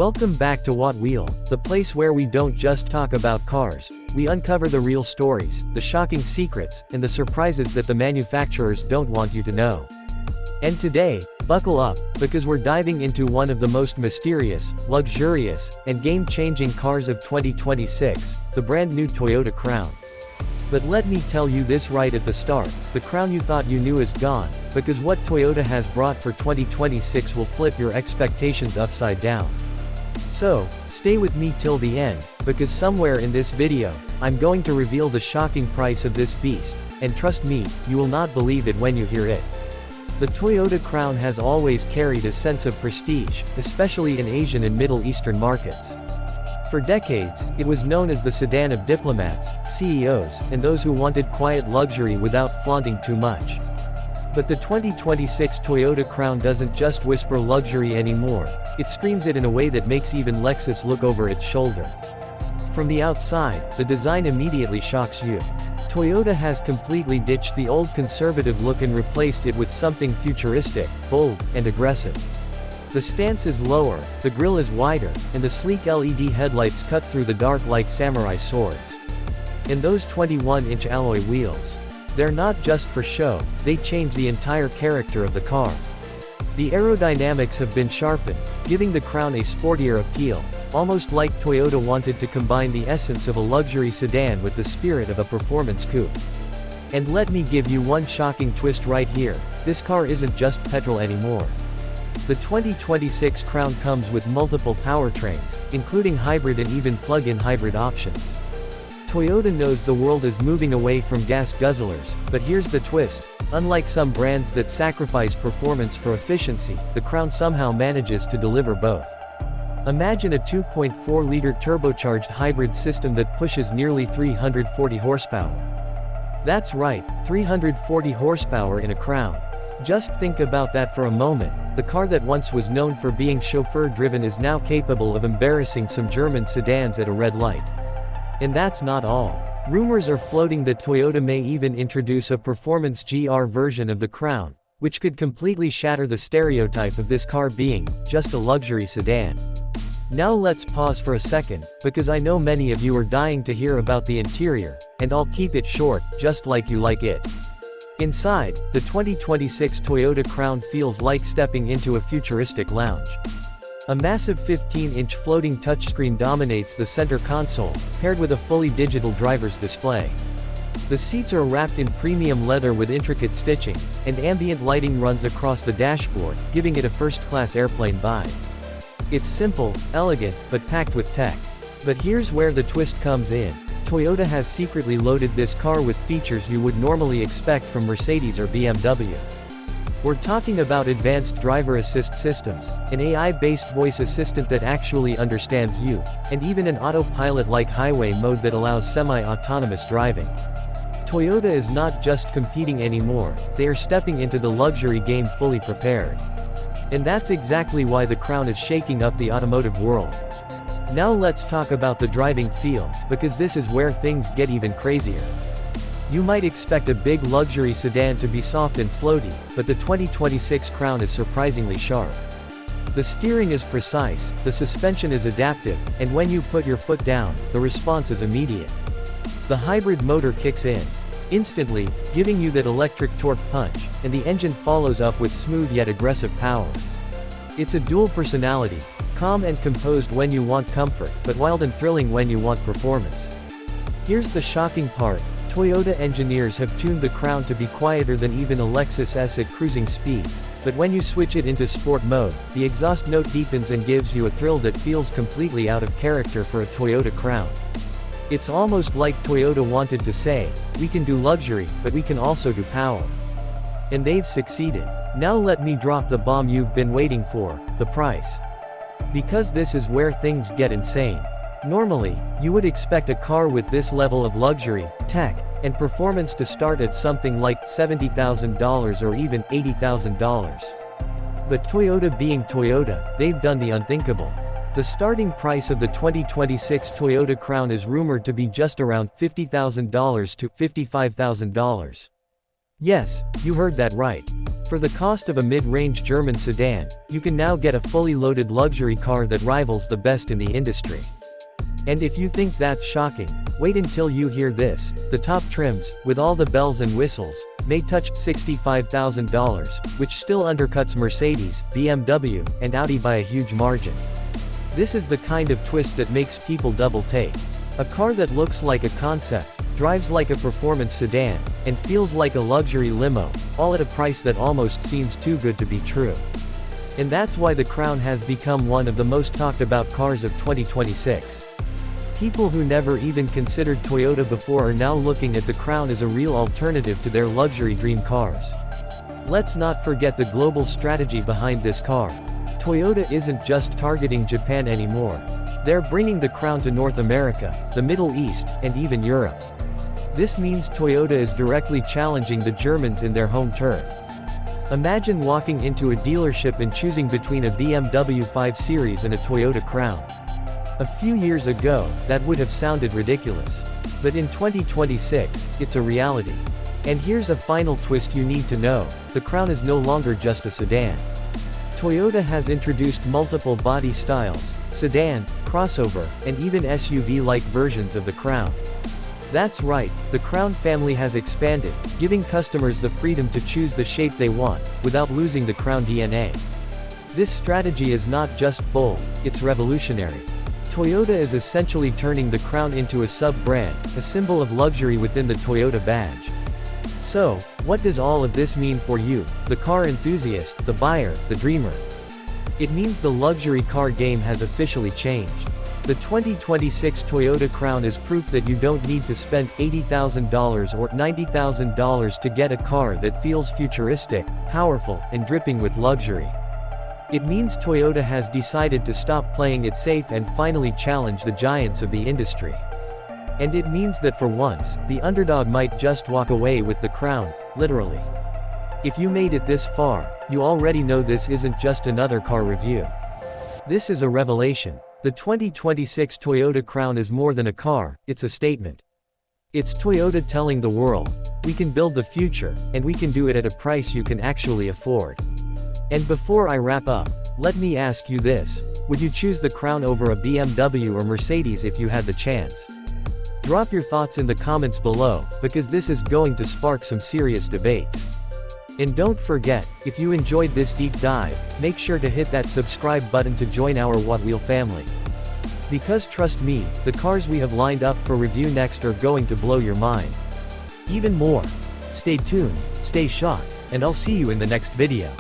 Welcome back to What Wheel, the place where we don't just talk about cars, we uncover the real stories, the shocking secrets, and the surprises that the manufacturers don't want you to know. And today, buckle up, because we're diving into one of the most mysterious, luxurious, and game-changing cars of 2026, the brand new Toyota Crown. But let me tell you this right at the start, the Crown you thought you knew is gone, because what Toyota has brought for 2026 will flip your expectations upside down. So, stay with me till the end, because somewhere in this video, I'm going to reveal the shocking price of this beast, and trust me, you will not believe it when you hear it. The Toyota Crown has always carried a sense of prestige, especially in Asian and Middle Eastern markets. For decades, it was known as the sedan of diplomats, CEOs, and those who wanted quiet luxury without flaunting too much. But the 2026 Toyota Crown doesn't just whisper luxury anymore, it screams it in a way that makes even Lexus look over its shoulder. From the outside, the design immediately shocks you. Toyota has completely ditched the old conservative look and replaced it with something futuristic, bold, and aggressive. The stance is lower, the grille is wider, and the sleek LED headlights cut through the dark like samurai swords. And those 21-inch alloy wheels. They're not just for show, they change the entire character of the car. The aerodynamics have been sharpened, giving the Crown a sportier appeal, almost like Toyota wanted to combine the essence of a luxury sedan with the spirit of a performance coupe. And let me give you one shocking twist right here, this car isn't just petrol anymore. The 2026 Crown comes with multiple powertrains, including hybrid and even plug-in hybrid options. Toyota knows the world is moving away from gas guzzlers, but here's the twist. Unlike some brands that sacrifice performance for efficiency, the Crown somehow manages to deliver both. Imagine a 2.4-liter turbocharged hybrid system that pushes nearly 340 horsepower. That's right, 340 horsepower in a Crown. Just think about that for a moment. The car that once was known for being chauffeur-driven is now capable of embarrassing some German sedans at a red light. And that's not all. Rumors are floating that Toyota may even introduce a performance GR version of the Crown, which could completely shatter the stereotype of this car being just a luxury sedan. Now let's pause for a second, because I know many of you are dying to hear about the interior, and I'll keep it short, just like you like it. Inside, the 2026 Toyota Crown feels like stepping into a futuristic lounge. A massive 15-inch floating touchscreen dominates the center console, paired with a fully digital driver's display. The seats are wrapped in premium leather with intricate stitching, and ambient lighting runs across the dashboard, giving it a first-class airplane vibe. It's simple, elegant, but packed with tech. But here's where the twist comes in. Toyota has secretly loaded this car with features you would normally expect from Mercedes or BMW. We're talking about advanced driver assist systems, an AI-based voice assistant that actually understands you, and even an autopilot-like highway mode that allows semi-autonomous driving. Toyota is not just competing anymore, they are stepping into the luxury game fully prepared. And that's exactly why the Crown is shaking up the automotive world. Now let's talk about the driving feel, because this is where things get even crazier. You might expect a big luxury sedan to be soft and floaty, but the 2026 Crown is surprisingly sharp. The steering is precise, the suspension is adaptive, and when you put your foot down, the response is immediate. The hybrid motor kicks in instantly, giving you that electric torque punch, and the engine follows up with smooth yet aggressive power. It's a dual personality, calm and composed when you want comfort, but wild and thrilling when you want performance. Here's the shocking part. Toyota engineers have tuned the Crown to be quieter than even a Lexus S at cruising speeds, but when you switch it into sport mode, the exhaust note deepens and gives you a thrill that feels completely out of character for a Toyota Crown. It's almost like Toyota wanted to say, we can do luxury, but we can also do power. And they've succeeded. Now let me drop the bomb you've been waiting for, the price. Because this is where things get insane. Normally, you would expect a car with this level of luxury, tech, and performance to start at something like $70,000 or even $80,000. But Toyota being Toyota, they've done the unthinkable. The starting price of the 2026 Toyota Crown is rumored to be just around $50,000 to $55,000. Yes, you heard that right. For the cost of a mid-range German sedan, you can now get a fully loaded luxury car that rivals the best in the industry. And if you think that's shocking, wait until you hear this: the top trims, with all the bells and whistles, may touch $65,000, which still undercuts Mercedes, BMW, and Audi by a huge margin. This is the kind of twist that makes people double take. A car that looks like a concept, drives like a performance sedan, and feels like a luxury limo, all at a price that almost seems too good to be true. And that's why the Crown has become one of the most talked about cars of 2026. People who never even considered Toyota before are now looking at the Crown as a real alternative to their luxury dream cars. Let's not forget the global strategy behind this car. Toyota isn't just targeting Japan anymore. They're bringing the Crown to North America, the Middle East, and even Europe. This means Toyota is directly challenging the Germans in their home turf. Imagine walking into a dealership and choosing between a BMW 5 Series and a Toyota Crown. A few years ago, that would have sounded ridiculous. But in 2026, it's a reality. And here's a final twist you need to know: the Crown is no longer just a sedan. Toyota has introduced multiple body styles: sedan, crossover, and even SUV-like versions of the Crown. That's right, the Crown family has expanded, giving customers the freedom to choose the shape they want, without losing the Crown DNA. This strategy is not just bold, it's revolutionary. Toyota is essentially turning the Crown into a sub-brand, a symbol of luxury within the Toyota badge. So, what does all of this mean for you, the car enthusiast, the buyer, the dreamer? It means the luxury car game has officially changed. The 2026 Toyota Crown is proof that you don't need to spend $80,000 or $90,000 to get a car that feels futuristic, powerful, and dripping with luxury. It means Toyota has decided to stop playing it safe and finally challenge the giants of the industry. And it means that for once, the underdog might just walk away with the Crown, literally. If you made it this far, you already know this isn't just another car review. This is a revelation. The 2026 Toyota Crown is more than a car, it's a statement. It's Toyota telling the world, we can build the future, and we can do it at a price you can actually afford. And before I wrap up, let me ask you this: would you choose the Crown over a BMW or Mercedes if you had the chance? Drop your thoughts in the comments below, because this is going to spark some serious debates. And don't forget, if you enjoyed this deep dive, make sure to hit that subscribe button to join our What Wheel family. Because trust me, the cars we have lined up for review next are going to blow your mind. Even more. Stay tuned, stay shocked, and I'll see you in the next video.